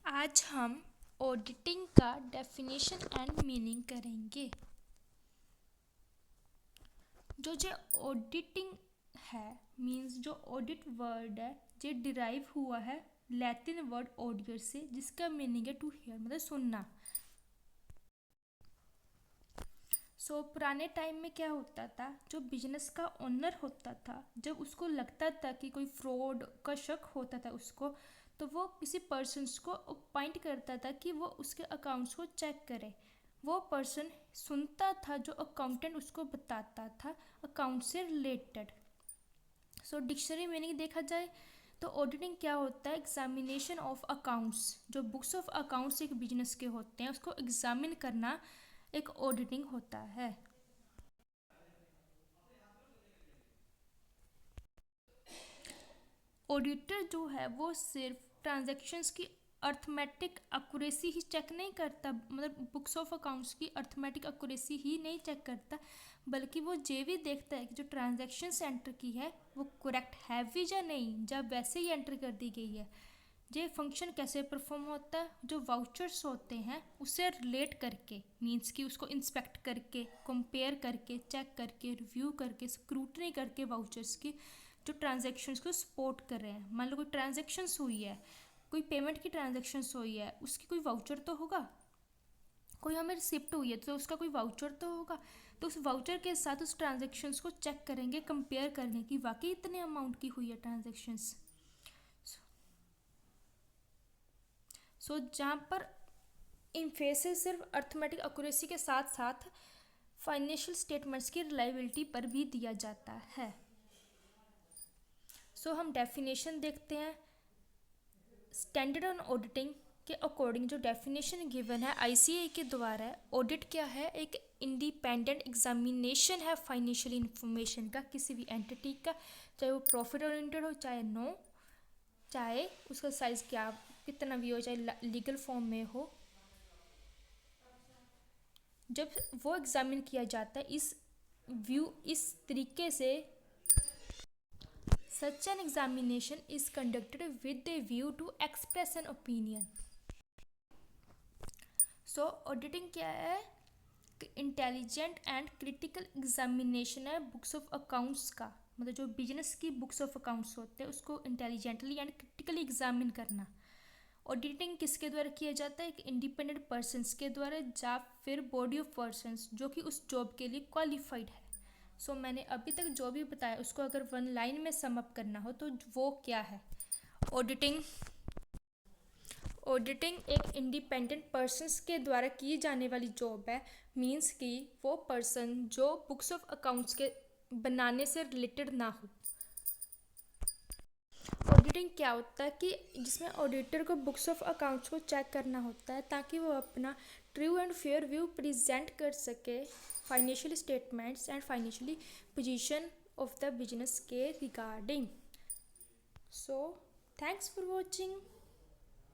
आज हम ऑडिटिंग का डेफिनेशन एंड मीनिंग करेंगे। जो ऑडिटिंग है मींस जो ऑडिट वर्ड है जो डिराइव हुआ है लैटिन वर्ड ऑडियर से, जिसका मीनिंग है टू हियर मतलब सुनना। पुराने टाइम में क्या होता था, जो बिजनेस का ओनर होता था जब उसको लगता था कि कोई फ्रॉड का शक होता था उसको, तो वो किसी पर्सन्स को अपॉइंट करता था कि वो उसके अकाउंट्स को चेक करे। वो पर्सन सुनता था जो अकाउंटेंट उसको बताता था अकाउंट से रिलेटेड। डिक्शनरी मीनिंग देखा जाए तो ऑडिटिंग क्या होता है, एग्जामिनेशन ऑफ अकाउंट्स। जो बुक्स ऑफ अकाउंट्स एक बिजनेस के होते हैं उसको एग्जामिन करना एक ऑडिटिंग होता है। ऑडिटर जो है वो सिर्फ ट्रांजैक्शंस की अर्थमेटिक एक्यूरेसी ही चेक नहीं करता, मतलब बुक्स ऑफ अकाउंट्स की अर्थमेटिक एक्यूरेसी ही नहीं चेक करता, बल्कि वो ये भी देखता है कि जो ट्रांजैक्शंस एंटर की है वो करेक्ट है भी या नहीं, जब वैसे ही एंटर कर दी गई है। ये फंक्शन कैसे परफॉर्म होता है, जो वाउचर्स होते हैं उससे रिलेट करके, मींस कि उसको इंस्पेक्ट करके, कंपेयर करके, चेक करके, रिव्यू करके, स्क्रूटनी करके वाउचर्स की जो ट्रांजैक्शंस को सपोर्ट कर रहे हैं। मान लो कोई ट्रांजैक्शंस हुई है, कोई पेमेंट की ट्रांजैक्शंस हुई है, उसकी कोई वाउचर तो होगा। कोई हमें रिसिप्ट हुई है तो उसका कोई वाउचर तो होगा। तो उस वाउचर के साथ उस ट्रांजैक्शंस को चेक करेंगे, कंपेयर करेंगे कि वाकई इतने अमाउंट की हुई है ट्रांजैक्शंस। जहाँ पर इम्फेसिस सिर्फ अर्थमेटिक एक्यूरेसी के साथ साथ फाइनेंशियल स्टेटमेंट्स की रिलायबिलिटी पर भी दिया जाता है। हम डेफिनेशन देखते हैं। स्टैंडर्ड ऑन ऑडिटिंग के अकॉर्डिंग जो डेफिनेशन गिवन है आईसीए के द्वारा है, ऑडिट क्या है, एक इंडिपेंडेंट एग्जामिनेशन है फाइनेंशियल इंफॉर्मेशन का, किसी भी एंटिटी का, चाहे वो प्रॉफिट ओरिएंटेड हो चाहे नो, चाहे उसका साइज क्या कितना भी हो, चाहे लीगल फॉर्म में हो। जब वो एग्जामिन किया जाता है इस तरीके से, such an examination is conducted with a view to express an opinion. Auditing क्या है, इंटेलिजेंट एंड क्रिटिकल एग्जामिनेशन है बुक्स ऑफ अकाउंट्स का, मतलब जो बिजनेस की बुक्स ऑफ अकाउंट्स होते हैं उसको इंटेलिजेंटली एंड क्रिटिकली एग्जामिन करना। ऑडिटिंग किसके द्वारा किया जाता है, एक इंडिपेंडेंट पर्सनस के द्वारा या फिर बॉडी ऑफ पर्सनस जो कि उस जॉब के लिए क्वालिफाइड है। मैंने अभी तक जो भी बताया उसको अगर वन लाइन में सम अप करना हो तो वो क्या है, ऑडिटिंग एक इंडिपेंडेंट पर्सनस के द्वारा की जाने वाली जॉब है। मींस कि वो पर्सन जो बुक्स ऑफ अकाउंट्स के बनाने से रिलेटेड ना हो। ऑडिटिंग क्या होता है कि जिसमें ऑडिटर को बुक्स ऑफ अकाउंट्स को चेक करना होता है ताकि वो अपना true and fair view present कर सके financial statements and financially position of the business के रिगार्डिंग। Thanks for watching.